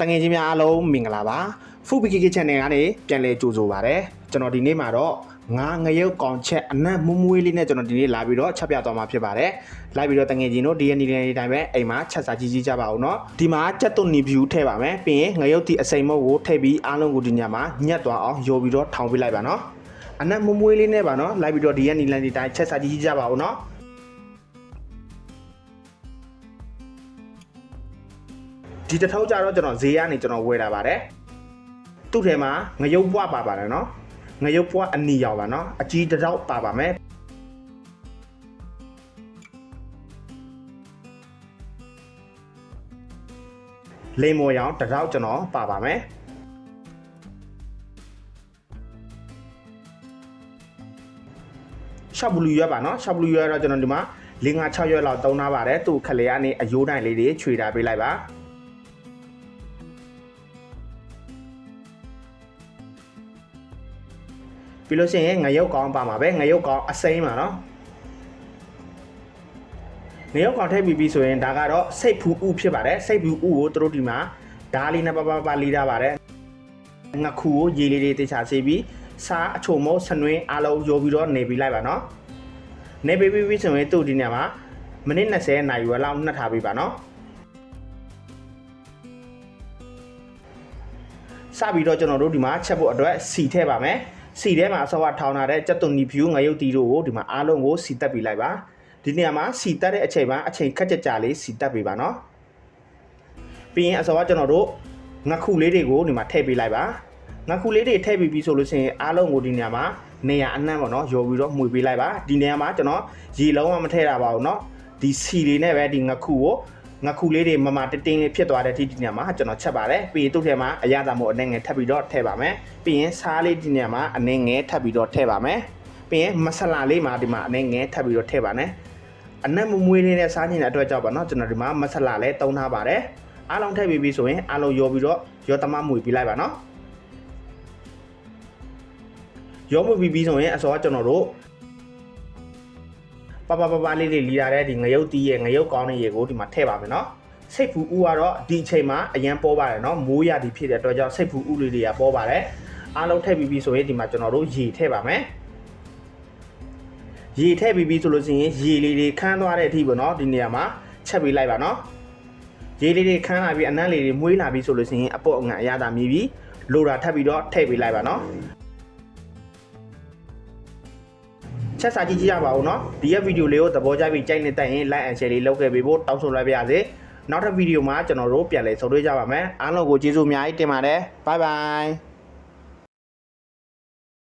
တငယ်ချင်းများအားလုံးမင်္ဂလာပါဖူပီကီကီ channel ကနေပြန်လည်ကြိုဆိုပါရစေကျွန်တော်ဒီနေ့မှာတော့ငါငရုတ်ကောင်ချက်အနက်မွမွေးလေးနဲ့ကျွန်တော်ဒီနေ့လာပြီးတော့ချက်ပြသွားမှာဖြစ်ပါတယ်လိုက်ပြီးတော့တငယ်ချင်းတို့ဒီနေ့ဒီတိုင်းပဲအိမ်မှာချက်စာကြီးကြီးကြပါအောင်เนาะဒီမှာချက်သွန်နီဖြူထည့်ပါမယ်ပြီးရင်ငရုတ်တီအစိမ်မုတ်ကိုထည့်ပြီးအားလုံးကိုဒီညမှာညက်သွားအောင်ရိုပြီးတော့ထောင်ပေးလိုက်ပါเนาะအနက်မွမွေးလေးနဲ့ပါเนาะလိုက်ပြီးတော့ဒီနေ့ဒီတိုင်းချက်စာကြီးကြီးကြပါအောင်เนาะဒီတစ်ထုပ်ကြတော့ကျွန်တော်ဈေးကနေကျွန်တော်ဝယ်လာပါတယ်သူ့ထဲမှာငရုတ်ပွားပါပါတယ်เนาะငရုတ်ပွားအနီရောင်ပါเนาะအကြီးတစ်တောက်ပါပါမယ်လိမ္မော်ရောင်တစ်တောက်ကျွန်တော်ပါပါမယ်ရှောက်ဘလူရွက်ပါเนาะရှောက်ဘလူရွက်တော့ကျွန်တော်ဒီမှာ5-6ရွက်လောက်တုံးထားပါတယ်သူ့ခလေကနေအယိုးတိုင်းလေးတွေခြွေထားပေးလိုက်ပါပြီးလို့ရှိရင်ငရုတ်ကောင်းပါမှာပဲငရုတ်ကောင်းအစိမ်းပါเนาะငရုတ်ကောင်းထည့်ပြီးဆိုရင်ဒါကတော့စိတ်ဖူးဥဖြစ်ပါတယ်စိတ်ဖူးဥကိုသူတို့ဒီမှာဓာလေးနဲ့ပါလေးထားပါတယ်ငခုကိုရေလေးတွေတေချာဆေးပြီးစားအချုံမုတ်ဆနွင်းအားလုံးရိုးပြီးတော့နေပြီးလိုက်ပါเนาะနေပြီးဆိုရင်သူ့ဒီနေ့မှာမိနစ်20နာရီဝက်လောက်နှက်ထားပြီးပါเนาะစပြီးတော့ကျွန်တော်တို့ဒီမှာချက်ဖို့အတွက်စီထည့်ပါမယ်စီထဲမှာအစောကထောင်းထားတဲ့ကြက်သွန်နီဖြူငရုတ်တီတို့ကိုဒီမှာအားလုံးကိုစီတက်ပေးလိုက်ပါဒီနေရာမှာစီတက်တဲ့အချိန်မှာအချိန်ခက်ကြလေးစီတက်ပေးပါเนาะပြီးရင်အစောကကျွန်တော်တို့ငခုလေးတွေကိုဒီမှာထည့်ပေးလိုက်ပါငခုလေးတွေထည့်ပြီးပြီဆိုလို့ရှိရင်အားလုံးကိုဒီနေရာမှာနေရာအနှံ့ပေါ့เนาะရောပြီးတော့မှွေပေးလိုက်ပါဒီနေရာမှာကျွန်တော်ရေလုံးဝမထည့်တာပါဘူးเนาะဒီစီလေးနဲ့ပဲဒီငခုကိုငခုလေးတွေမမတင်းလေးဖြစ်သွားတဲ့ဒီနေရာမှာကျွန်တော်ချက်ပါတယ်ပြီးရင်သူ့ထဲမှာအရသာမို့အနေငယ်ထပ်ပြီးတော့ထည့်ပါမယ်ပြီးရင်စားလေးဒီနေရာမှာအနေငယ်ထပ်ပြီးတော့ထည့်ပါမယ်ပြီးရင်မဆလာလေးမှာဒီမှာအနေငယ်ထပ်ပြီးတော့ထည့်ပါနဲ့အနက်မမွေးလေးနဲ့စားနေတဲ့အတွက်ကြောင့်ပါเนาะကျွန်တော်ဒီမှာမဆလာလေးတုံးထားပါတယ်အားလုံးထည့်ပြီးဆိုရင်အားလုံးရောပြီးတော့ရောသမမွေပြီးလိုက်ပါเนาะရောမွေပြီးဆိုရင်အစောကကျွန်တော်တို့ပါလေးတွေလီလာတဲ့ဒီငရုတ်တီးရဲ့ငရုတ်ကောင်းတဲ့ရေကိုဒီမှာထည့်ပါမယ်เนาะစိတ်ဖူးဥကတော့ဒီအချိန်မှာအရန်ပေါ်ပါတယ်เนาะမိုးရသည်ဖြစ်တဲ့အတွက်ကြောင့်စိတ်ဖူးဥလေးတွေကပေါ်ပါတယ်အားလုံးထည့်ပြီးဆိုရင်ဒီမှာကျွန်တော်တို့ရေထည့်ပါမယ်ရေထည့်ပြီးဆိုလို့ရှိရင်ရေလေးတွေခန်းသွားတဲ့အထိပေါ့เนาะဒီနေရာမှာချက်ပေးလိုက်ပါเนาะရေလေးတွေခန်းလာပြီးအနံ့လေးတွေမွေးလာပြီးဆိုလို့ရှိရင်အပေါ့အငန်အရသာမြည်ပြီးလိုတာထပ်ပြီးတော့ထည့်ပေးလိုက်ပါเนาะချက်စာကြည့်ကြရပါဦးเนาะဒီရဲ့ဗီဒီယိုလေးကိုသဘောကျပြီးကြိုက်နေတဲ့ရင် like and share လေးလုပ်ခဲ့ပေးဖို့တောင်းဆိုလိုက်ပါရစေနောက်ထပ်ဗီဒီယိုမှာကျွန်တော်တို့ပြန်လည်ဆုံတွေ့ကြပါမယ်အားလုံးကိုကျေးဇူးအများကြီးတင်ပါတယ် bye bye